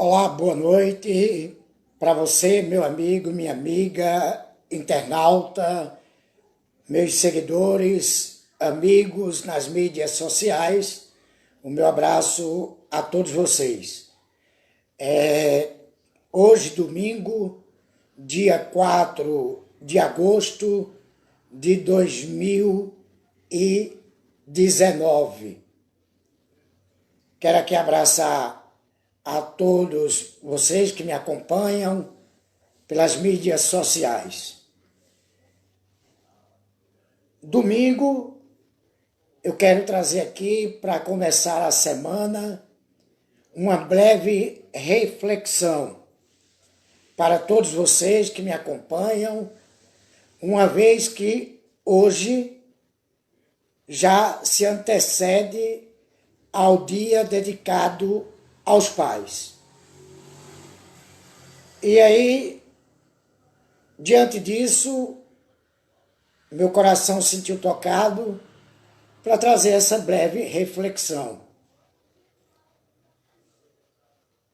Olá, boa noite para você, meu amigo, minha amiga, internauta, meus seguidores, amigos nas mídias sociais. O meu abraço a todos vocês. Hoje, domingo, dia 4 de agosto de 2019. Quero aqui abraçar a todos vocês que me acompanham pelas mídias sociais. Domingo, eu quero trazer aqui, para começar a semana, uma breve reflexão para todos vocês que me acompanham, uma vez que hoje já se antecede ao dia dedicado aos pais. E aí, diante disso, meu coração se sentiu tocado para trazer essa breve reflexão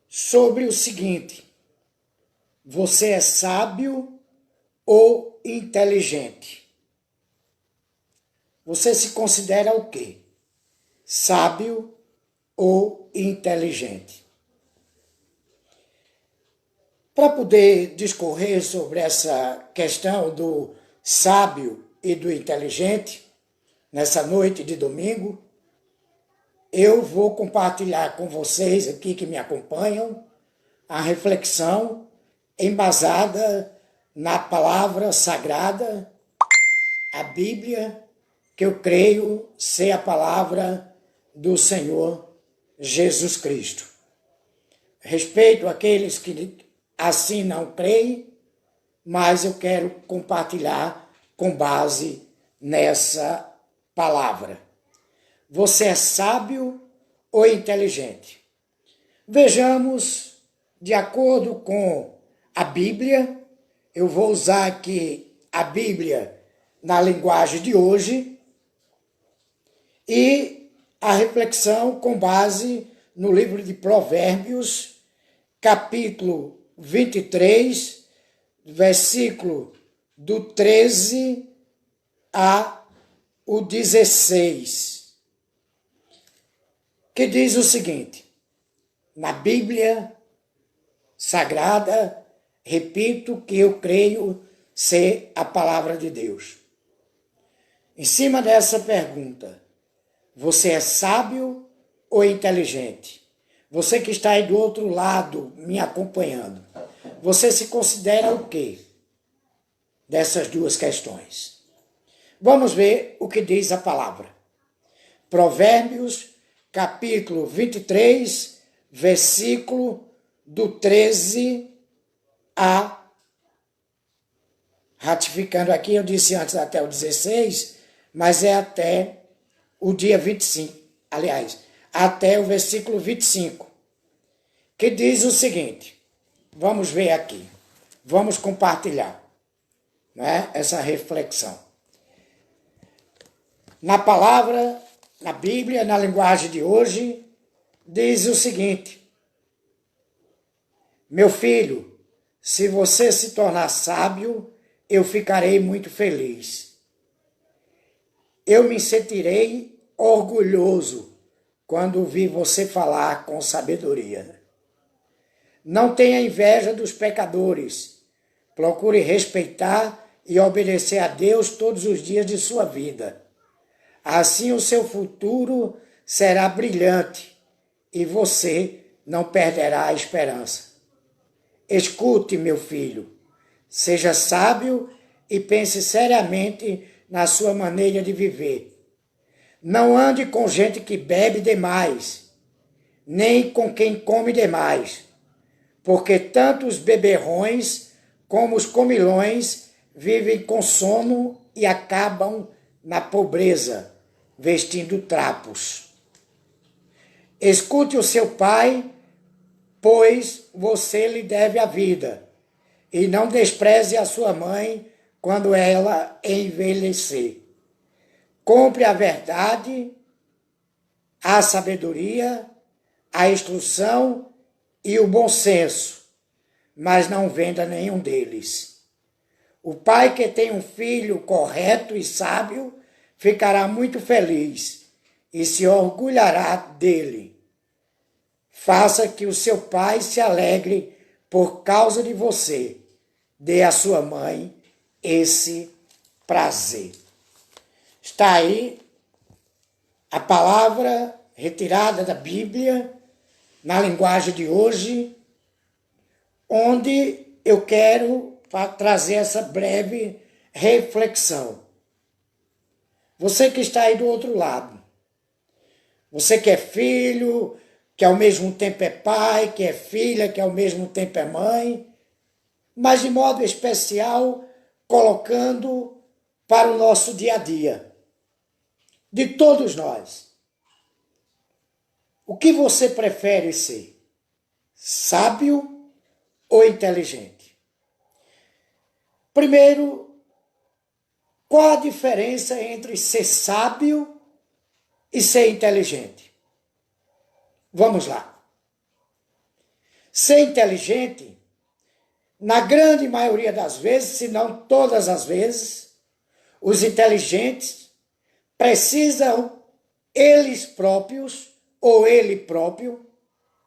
sobre o seguinte: você é sábio ou inteligente? Você se considera o quê? Sábio ou inteligente? Para poder discorrer sobre essa questão do sábio e do inteligente, nessa noite de domingo, eu vou compartilhar com vocês aqui que me acompanham a reflexão embasada na palavra sagrada, a Bíblia, que eu creio ser a palavra do Senhor Jesus Cristo. Respeito aqueles que assim não creem, mas eu quero compartilhar com base nessa palavra. Você é sábio ou inteligente? Vejamos, de acordo com a Bíblia, eu vou usar aqui a Bíblia na linguagem de hoje, e a reflexão com base no livro de Provérbios, capítulo 23, versículo do 13 ao 16, que diz o seguinte: na Bíblia Sagrada, repito que eu creio ser a palavra de Deus. Em cima dessa pergunta, você é sábio ou inteligente? Você que está aí do outro lado me acompanhando, você se considera o quê dessas duas questões? Vamos ver o que diz a palavra. Provérbios, capítulo 23, versículo do 13 a... Ratificando aqui, eu disse antes até o 16, mas é até o dia 25, aliás, até o versículo 25, que diz o seguinte. Vamos ver aqui, vamos compartilhar, né, essa reflexão. Na palavra, na Bíblia, na linguagem de hoje, diz o seguinte: meu filho, se você se tornar sábio, eu ficarei muito feliz. Eu me sentirei orgulhoso quando vi você falar com sabedoria. Não tenha inveja dos pecadores. Procure respeitar e obedecer a Deus todos os dias de sua vida. Assim o seu futuro será brilhante e você não perderá a esperança. Escute, meu filho, seja sábio e pense seriamente na sua maneira de viver. Não ande com gente que bebe demais, nem com quem come demais, porque tanto os beberrões como os comilões vivem com sono e acabam na pobreza, vestindo trapos. Escute o seu pai, pois você lhe deve a vida, e não despreze a sua mãe quando ela envelhecer. Compre a verdade, a sabedoria, a instrução e o bom senso, mas não venda nenhum deles. O pai que tem um filho correto e sábio ficará muito feliz e se orgulhará dele. Faça que o seu pai se alegre por causa de você. Dê à sua mãe esse prazer. Está aí a palavra retirada da Bíblia, na linguagem de hoje, onde eu quero trazer essa breve reflexão. Você que está aí do outro lado, você que é filho, que ao mesmo tempo é pai, que é filha, que ao mesmo tempo é mãe, mas de modo especial colocando para o nosso dia a dia, de todos nós. O que você prefere ser? Sábio ou inteligente? Primeiro, qual a diferença entre ser sábio e ser inteligente? Vamos lá. Ser inteligente, na grande maioria das vezes, se não todas as vezes, os inteligentes precisam eles próprios, ou ele próprio,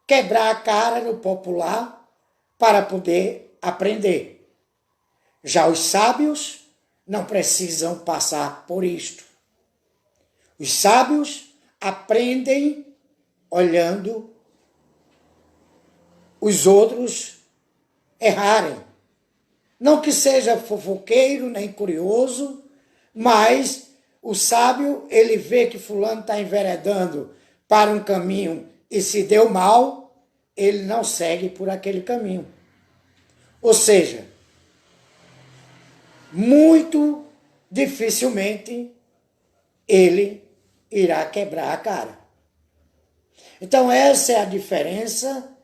quebrar a cara no popular para poder aprender. Já os sábios não precisam passar por isto. Os sábios aprendem olhando os outros errarem. Não que seja fofoqueiro nem curioso, mas o sábio, ele vê que fulano está enveredando para um caminho e se deu mal, ele não segue por aquele caminho. Ou seja, muito dificilmente ele irá quebrar a cara. Então essa é a diferença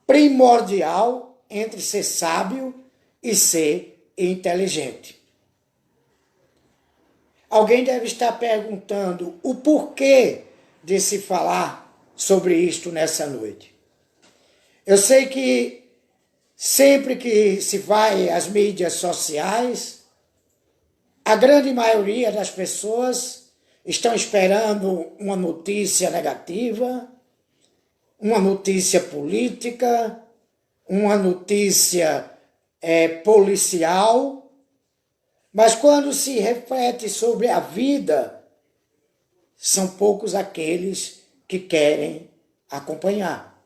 primordial entre ser sábio e ser inteligente. Alguém deve estar perguntando o porquê de se falar sobre isto nessa noite. Eu sei que sempre que se vai às mídias sociais, a grande maioria das pessoas estão esperando uma notícia negativa, uma notícia política, uma notícia policial, mas quando se reflete sobre a vida, são poucos aqueles que querem acompanhar.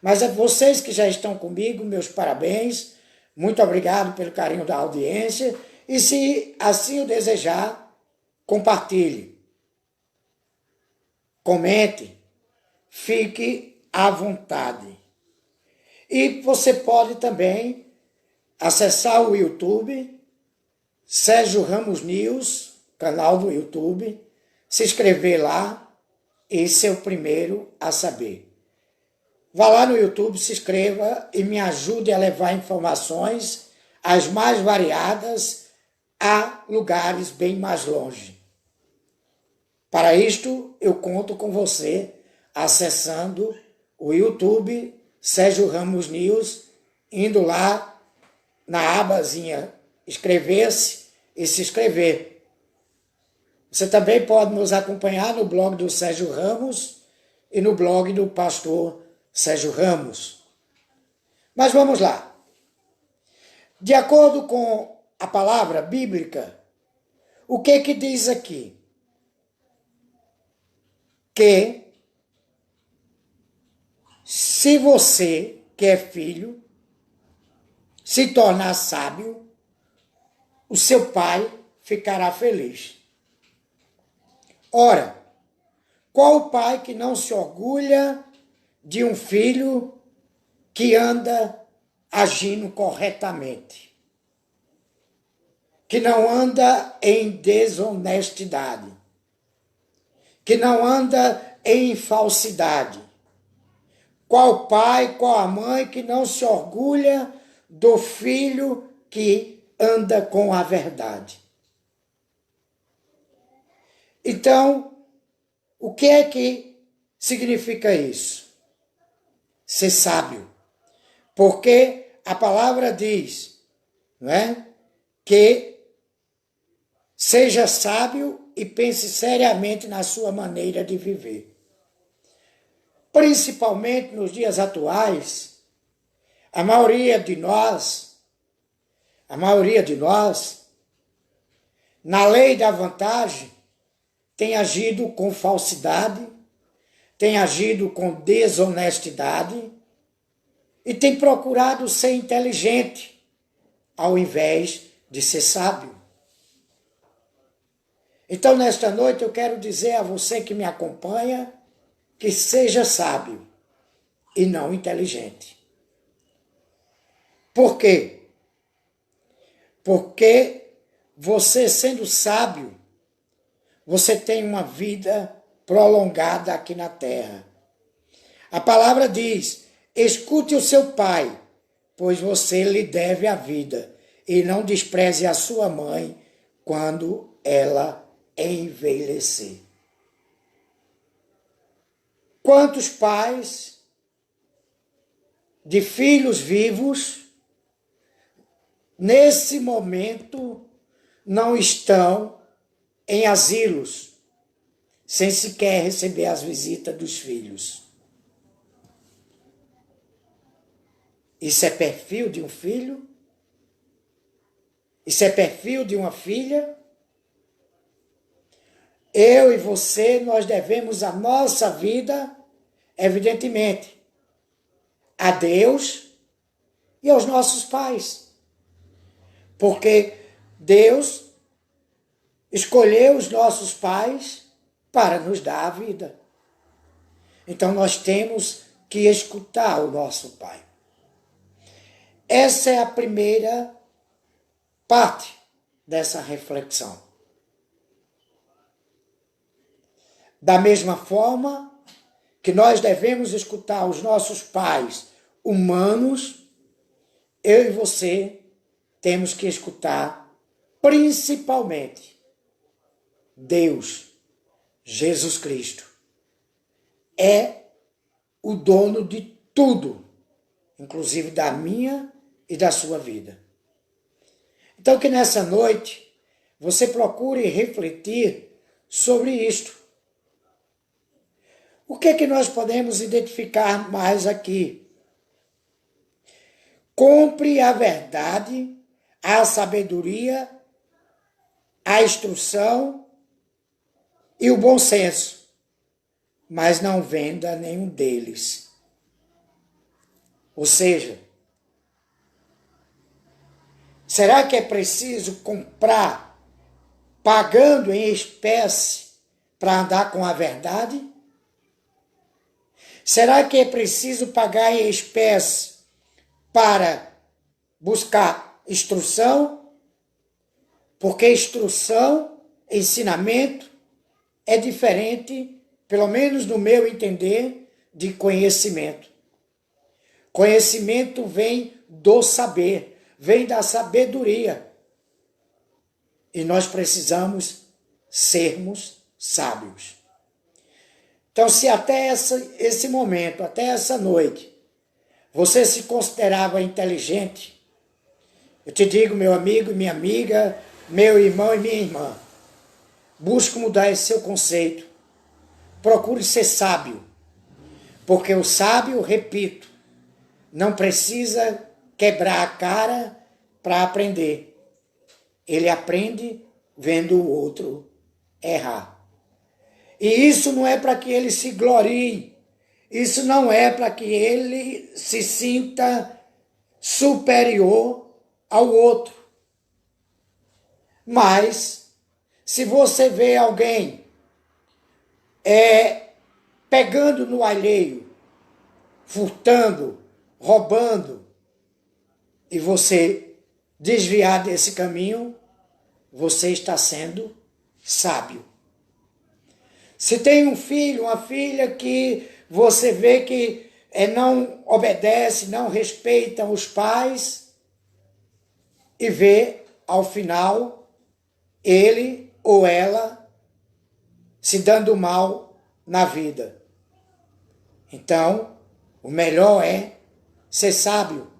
Mas a vocês que já estão comigo, meus parabéns, muito obrigado pelo carinho da audiência, e se assim o desejar, compartilhe, comente, fique à vontade. E você pode também acessar o YouTube, Sérgio Ramos News, canal do YouTube, se inscrever lá e ser o primeiro a saber. Vá lá no YouTube, se inscreva e me ajude a levar informações as mais variadas a lugares bem mais longe. Para isto, eu conto com você acessando o YouTube Sérgio Ramos News, indo lá na abazinha inscrever-se e se inscrever. Você também pode nos acompanhar no blog do Sérgio Ramos e no blog do pastor Sérgio Ramos. Mas vamos lá. De acordo com a palavra bíblica, o que diz aqui? Que se você, que é filho, se tornar sábio, o seu pai ficará feliz. Ora, qual o pai que não se orgulha de um filho que anda agindo corretamente, que não anda em desonestidade, que não anda em falsidade? Qual pai, qual a mãe que não se orgulha do filho que anda com a verdade? Então, o que é que significa isso? ser sábio. Porque a palavra diz, não é? Que seja sábio e pense seriamente na sua maneira de viver. Principalmente nos dias atuais, a maioria de nós, na lei da vantagem, tem agido com falsidade, tem agido com desonestidade e tem procurado ser inteligente ao invés de ser sábio. Então, nesta noite, eu quero dizer a você que me acompanha que seja sábio e não inteligente. Por quê? Porque você, sendo sábio, você tem uma vida prolongada aqui na terra. A palavra diz: escute o seu pai, pois você lhe deve a vida, e não despreze a sua mãe quando ela envelhecer. Quantos pais de filhos vivos, nesse momento, não estão em asilos, sem sequer receber as visitas dos filhos? Isso é perfil de um filho? Isso é perfil de uma filha? Eu e você, nós devemos a nossa vida, evidentemente, a Deus e aos nossos pais. Porque Deus escolheu os nossos pais para nos dar a vida. Então nós temos que escutar o nosso pai. Essa é a primeira parte dessa reflexão. Da mesma forma que nós devemos escutar os nossos pais humanos, eu e você temos que escutar principalmente Deus, Jesus Cristo. É o dono de tudo, inclusive da minha e da sua vida. Então que nessa noite você procure refletir sobre isto. O que é que nós podemos identificar mais aqui? Compre a verdade, a sabedoria, a instrução e o bom senso, mas não venda nenhum deles. Ou seja, será que é preciso comprar pagando em espécie para andar com a verdade? Será que é preciso pagar em espécie para buscar instrução? Porque instrução, ensinamento, é diferente, pelo menos no meu entender, de conhecimento. Conhecimento vem do saber, vem da sabedoria. E nós precisamos sermos sábios. Então, se até esse momento, até essa noite, você se considerava inteligente, eu te digo, meu amigo e minha amiga, meu irmão e minha irmã, busque mudar esse seu conceito. Procure ser sábio, porque o sábio, repito, não precisa quebrar a cara para aprender. Ele aprende vendo o outro errar. E isso não é para que ele se glorie, isso não é para que ele se sinta superior ao outro. Mas, se você vê alguém pegando no alheio, furtando, roubando, e você desviar desse caminho, você está sendo sábio. Se tem um filho, uma filha que você vê que não obedece, não respeita os pais, e vê, ao final, ele ou ela se dando mal na vida. Então, O melhor é ser sábio.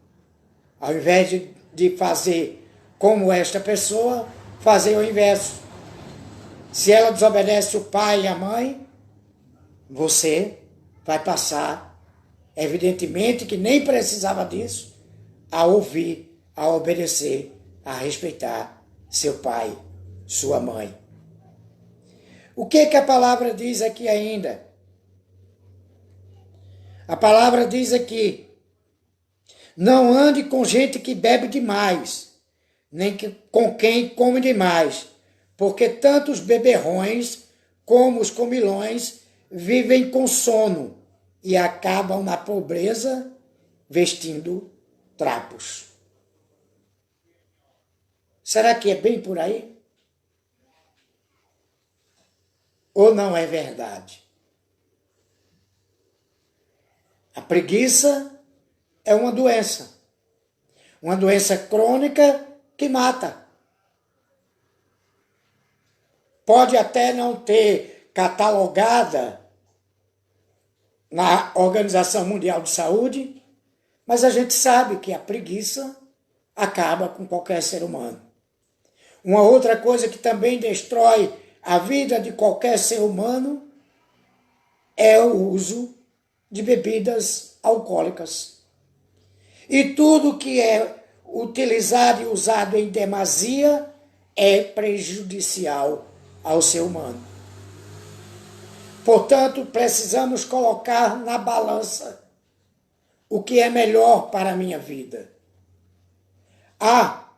Ao invés de fazer como esta pessoa, fazer o inverso. Se ela desobedece o pai e a mãe, você vai passar, evidentemente que nem precisava disso, a ouvir, a obedecer, a respeitar seu pai, sua mãe. O que a palavra diz aqui ainda? A palavra diz aqui: não ande com gente que bebe demais, nem com quem come demais, porque tanto os beberrões como os comilões vivem com sono e acabam na pobreza vestindo trapos. Será que é bem por aí? Ou não é verdade? A preguiça é uma doença crônica que mata. Pode até não ter catalogada na Organização Mundial de Saúde, mas a gente sabe que a preguiça acaba com qualquer ser humano. Uma outra coisa que também destrói a vida de qualquer ser humano é o uso de bebidas alcoólicas. E tudo que é utilizado e usado em demasia é prejudicial ao ser humano. Portanto, precisamos colocar na balança o que é melhor para a minha vida. Ah,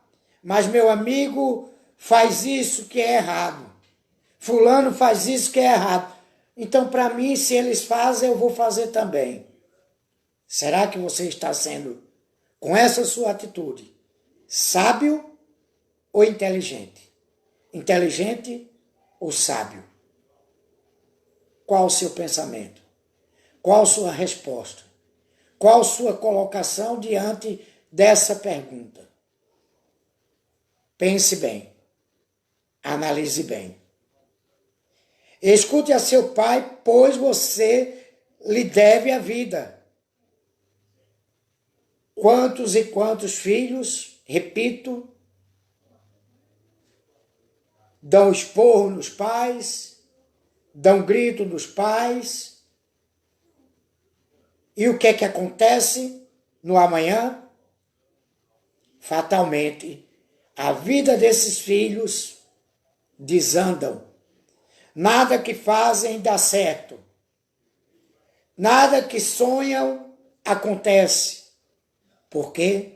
mas meu amigo faz isso que é errado. Fulano faz isso que é errado. Então, para mim, se eles fazem, eu vou fazer também. Será que você está sendo, com essa sua atitude, sábio ou inteligente? Inteligente ou sábio? Qual o seu pensamento? Qual a sua resposta? Qual a sua colocação diante dessa pergunta? Pense bem. Analise bem. Escute a seu pai, pois você lhe deve a vida. Quantos e quantos filhos, repito, dão esporro nos pais, dão grito nos pais, e o que é que acontece no amanhã? Fatalmente, a vida desses filhos desandam. Nada que fazem dá certo. Nada que sonham acontece. Por quê?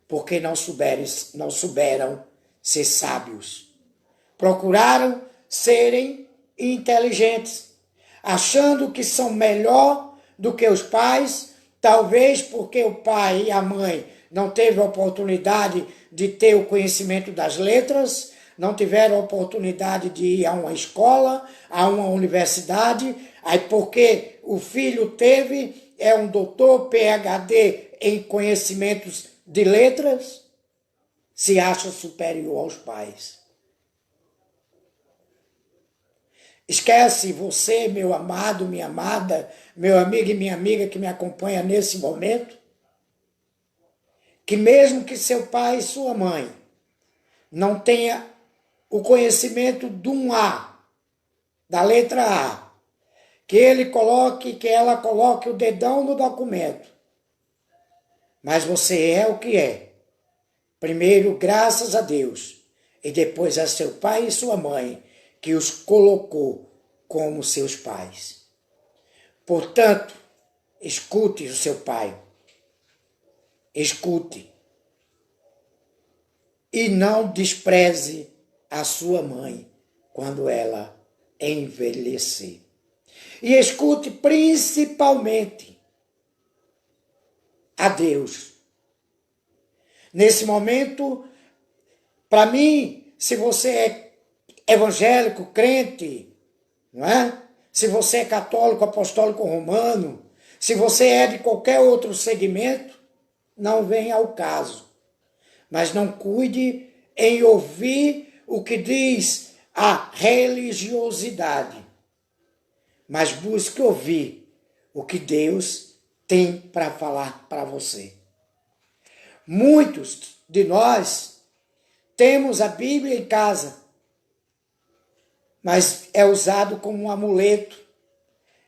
Porque não souberam ser sábios. Procuraram serem inteligentes, achando que são melhor do que os pais, talvez porque o pai e a mãe não teve a oportunidade de ter o conhecimento das letras, não tiveram a oportunidade de ir a uma escola, a uma universidade, aí porque o filho teve, é um doutor, PhD em conhecimentos de letras, se acha superior aos pais. Esquece você, meu amado, minha amada, meu amigo e minha amiga que me acompanha nesse momento, que mesmo que seu pai e sua mãe não tenha o conhecimento de um A, da letra A, que ela coloque o dedão no documento. Mas você é o que é. Primeiro, graças a Deus, e depois a seu pai e sua mãe, que os colocou como seus pais. Portanto, escute o seu pai. Escute. E não despreze a sua mãe quando ela envelhecer. E escute principalmente a Deus. Nesse momento, para mim, se você é evangélico, crente, não é? Se você é católico, apostólico romano, se você é de qualquer outro segmento, não vem ao caso. Mas não cuide em ouvir o que diz a religiosidade, mas busque ouvir o que Deus tem para falar para você. Muitos de nós temos a Bíblia em casa, mas é usado como um amuleto.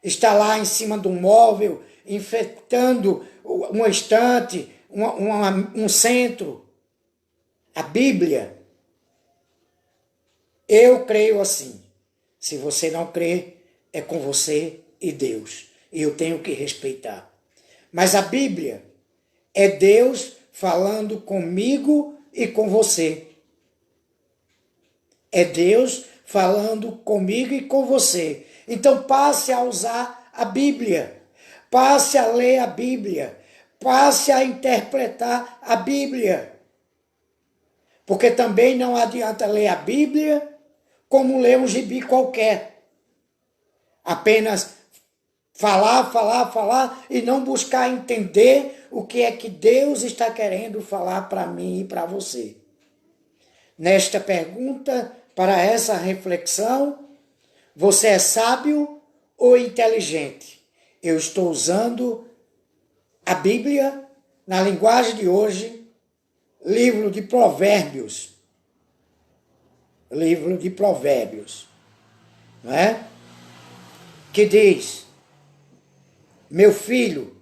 Está lá em cima de um móvel, enfeitando uma estante, um centro. A Bíblia, eu creio assim. Se você não crê, é com você e Deus. E eu tenho que respeitar. Mas a Bíblia é Deus falando comigo e com você. É Deus falando comigo e com você. Então passe a usar a Bíblia. Passe a ler a Bíblia. Passe a interpretar a Bíblia. Porque também não adianta ler a Bíblia como ler um gibi qualquer. Apenas falar e não buscar entender o que é que Deus está querendo falar para mim e para você. Nesta pergunta, para essa reflexão, você é sábio ou inteligente? Eu estou usando a Bíblia, na linguagem de hoje, livro de Provérbios. Livro de Provérbios, não é? Que diz: meu filho,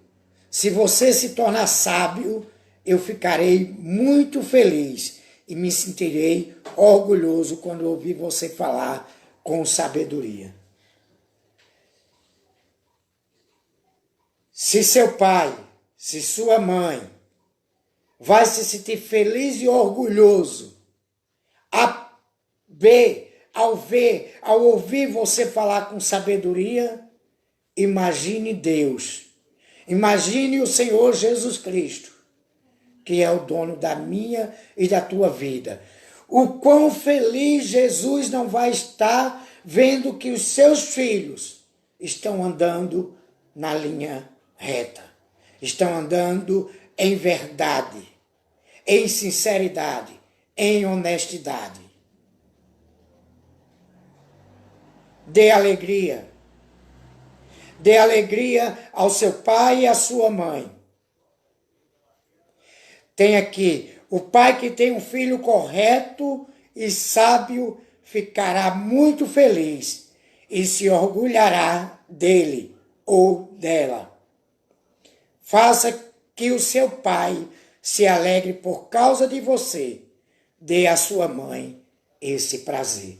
se você se tornar sábio, eu ficarei muito feliz e me sentirei orgulhoso quando ouvir você falar com sabedoria. Se seu pai, se sua mãe vai se sentir feliz e orgulhoso ao ouvir você falar com sabedoria, imagine Deus. Imagine o Senhor Jesus Cristo, que é o dono da minha e da tua vida. O quão feliz Jesus não vai estar vendo que os seus filhos estão andando na linha reta. Estão andando em verdade, em sinceridade, em honestidade. Dê alegria. Dê alegria ao seu pai e à sua mãe. Tem aqui, o pai que tem um filho correto e sábio ficará muito feliz e se orgulhará dele ou dela. Faça que o seu pai se alegre por causa de você. Dê à sua mãe esse prazer.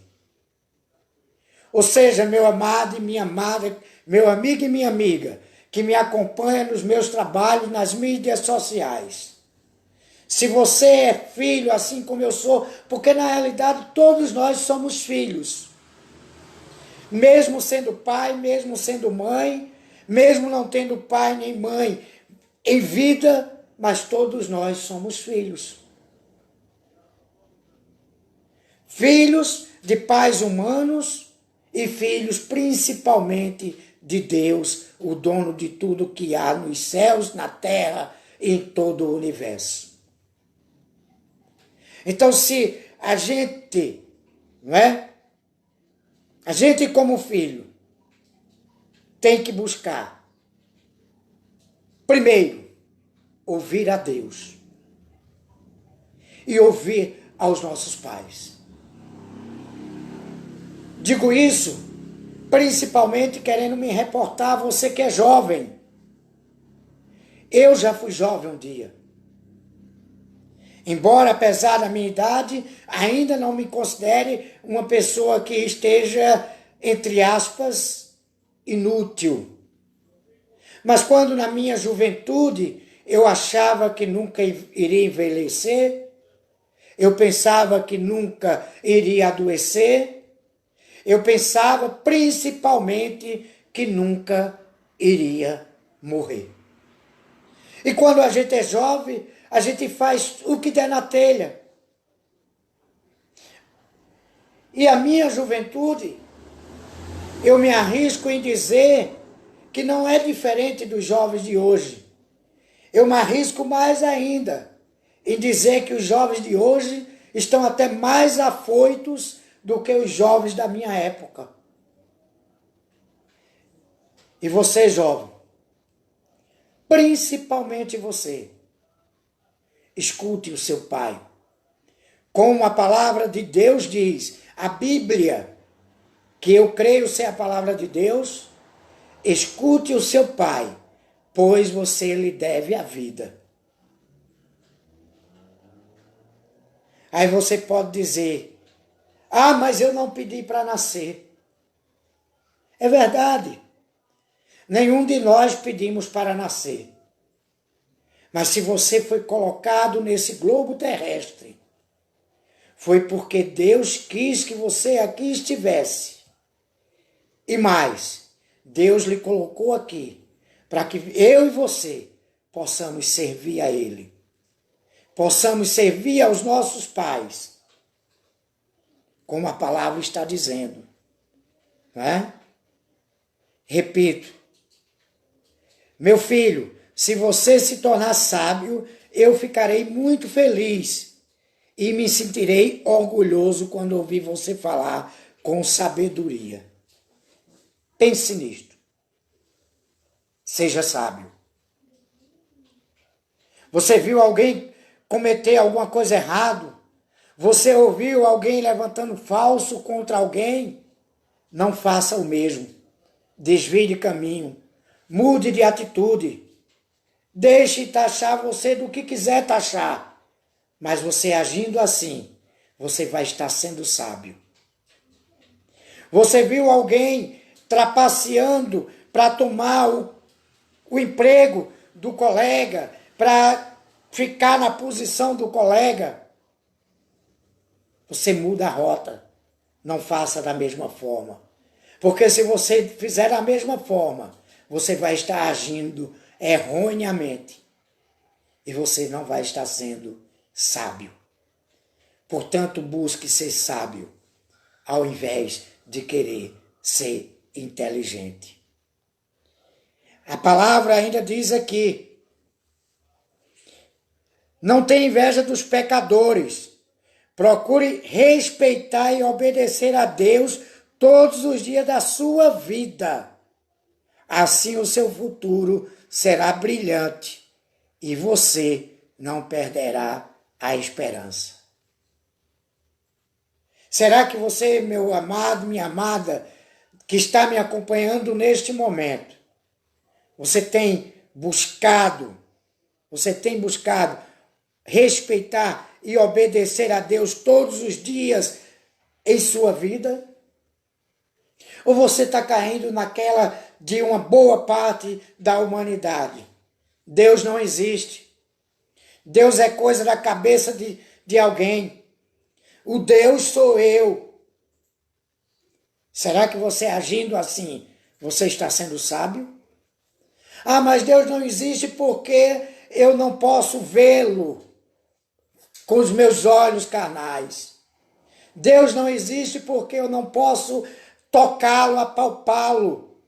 Ou seja, meu amado e minha amada, meu amigo e minha amiga, que me acompanha nos meus trabalhos, nas mídias sociais. Se você é filho, assim como eu sou, porque na realidade todos nós somos filhos. Mesmo sendo pai, mesmo sendo mãe, mesmo não tendo pai nem mãe em vida, mas todos nós somos filhos. Filhos de pais humanos e filhos principalmente de Deus, o dono de tudo que há nos céus, na terra e em todo o universo. Então, se a gente, não é? A gente como filho tem que buscar, primeiro, ouvir a Deus e ouvir aos nossos pais. Digo isso principalmente querendo me reportar a você que é jovem. Eu já fui jovem um dia. Embora, apesar da minha idade, ainda não me considere uma pessoa que esteja, entre aspas, inútil. Mas quando na minha juventude eu achava que nunca iria envelhecer, eu pensava que nunca iria adoecer, eu pensava principalmente que nunca iria morrer. E quando a gente é jovem, a gente faz o que der na telha. E a minha juventude, eu me arrisco em dizer que não é diferente dos jovens de hoje. Eu me arrisco mais ainda em dizer que os jovens de hoje estão até mais afoitos do que os jovens da minha época. E você, jovem, principalmente você, escute o seu pai. Como a palavra de Deus diz, a Bíblia, que eu creio ser a palavra de Deus, escute o seu pai, pois você lhe deve a vida. Aí você pode dizer, mas eu não pedi para nascer. É verdade. Nenhum de nós pedimos para nascer. Mas se você foi colocado nesse globo terrestre, foi porque Deus quis que você aqui estivesse. E mais, Deus lhe colocou aqui para que eu e você possamos servir a Ele. Possamos servir aos nossos pais. Como a palavra está dizendo. Não é? Repito. Meu filho, se você se tornar sábio, eu ficarei muito feliz e me sentirei orgulhoso quando ouvir você falar com sabedoria. Pense nisto. Seja sábio. Você viu alguém cometer alguma coisa errada? Você ouviu alguém levantando falso contra alguém? Não faça o mesmo. Desvie de caminho. Mude de atitude. Deixe taxar você do que quiser taxar. Mas você agindo assim, você vai estar sendo sábio. Você viu alguém trapaceando para tomar o emprego do colega, para ficar na posição do colega? Você muda a rota. Não faça da mesma forma. Porque se você fizer da mesma forma, você vai estar agindo erroneamente. E você não vai estar sendo sábio. Portanto, busque ser sábio, ao invés de querer ser inteligente. A palavra ainda diz aqui, não tenha inveja dos pecadores. Procure respeitar e obedecer a Deus todos os dias da sua vida. Assim o seu futuro será brilhante e você não perderá a esperança. Será que você, meu amado, minha amada, que está me acompanhando neste momento, você tem buscado respeitar e obedecer a Deus todos os dias em sua vida? Ou você está caindo naquela de uma boa parte da humanidade? Deus não existe. Deus é coisa da cabeça de alguém. O Deus sou eu. Será que você agindo assim, você está sendo sábio? Mas Deus não existe porque eu não posso vê-lo com os meus olhos carnais. Deus não existe porque eu não posso tocá-lo, apalpá-lo.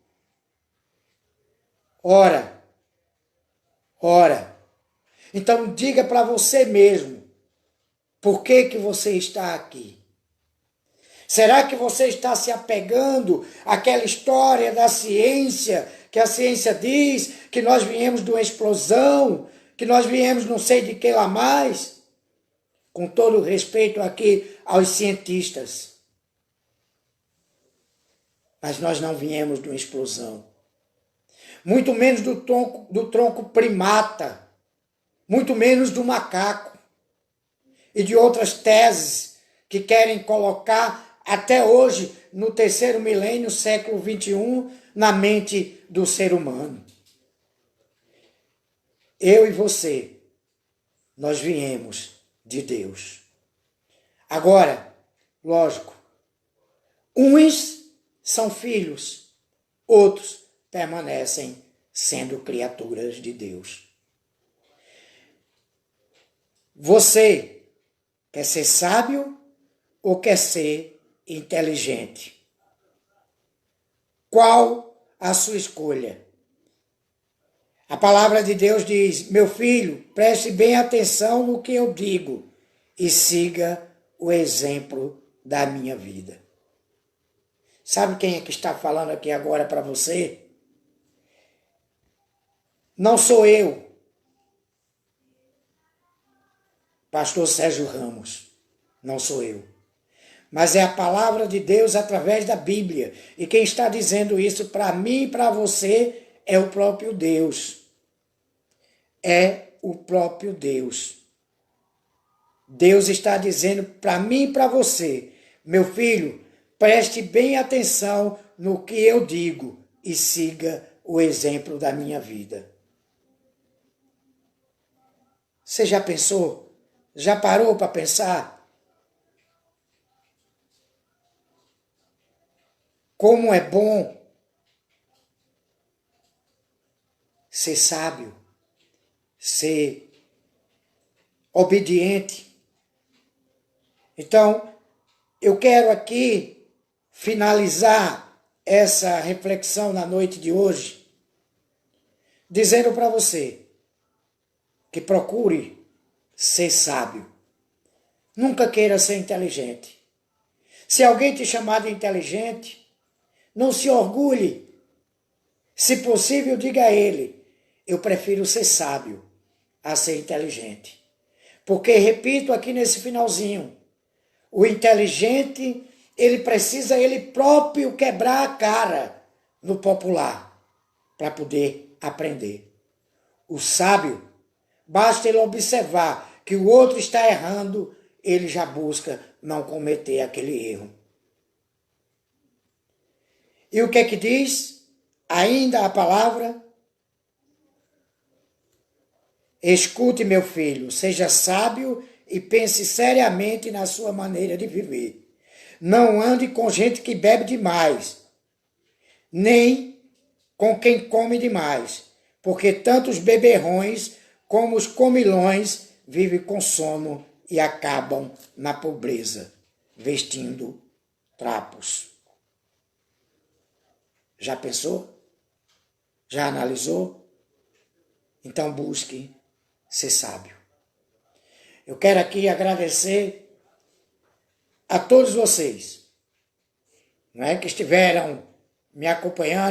Ora. Então diga para você mesmo, por que você está aqui? Será que você está se apegando àquela história da ciência, que a ciência diz que nós viemos de uma explosão, que nós viemos não sei de que lá mais? Com todo o respeito aqui aos cientistas. Mas nós não viemos de uma explosão. Muito menos do tronco primata. Muito menos do macaco. E de outras teses que querem colocar até hoje, no terceiro milênio, século XXI, na mente do ser humano. Eu e você, nós viemos de Deus. Agora, lógico, uns são filhos, outros permanecem sendo criaturas de Deus. Você quer ser sábio ou quer ser inteligente? Qual a sua escolha? A palavra de Deus diz, meu filho, preste bem atenção no que eu digo e siga o exemplo da minha vida. Sabe quem é que está falando aqui agora para você? Não sou eu, pastor Sérgio Ramos, não sou eu. Mas é a palavra de Deus através da Bíblia. E quem está dizendo isso para mim e para você é o próprio Deus. É o próprio Deus. Deus está dizendo para mim e para você, meu filho, preste bem atenção no que eu digo e siga o exemplo da minha vida. Você já pensou? Já parou para pensar? Como é bom ser sábio, ser obediente. Então, eu quero aqui finalizar essa reflexão na noite de hoje, dizendo para você que procure ser sábio. Nunca queira ser inteligente. Se alguém te chamar de inteligente, não se orgulhe. Se possível, diga a ele, eu prefiro ser sábio a ser inteligente. Porque, repito aqui nesse finalzinho, o inteligente, ele precisa ele próprio quebrar a cara no popular para poder aprender. O sábio, basta ele observar que o outro está errando, ele já busca não cometer aquele erro. E o que é que diz? Ainda a palavra? Escute, meu filho, seja sábio e pense seriamente na sua maneira de viver. Não ande com gente que bebe demais, nem com quem come demais, porque tanto os beberrões como os comilões vivem com sono e acabam na pobreza, vestindo trapos. Já pensou? Já analisou? Então busque ser sábio. Eu quero aqui agradecer a todos vocês, não é, que estiveram me acompanhando.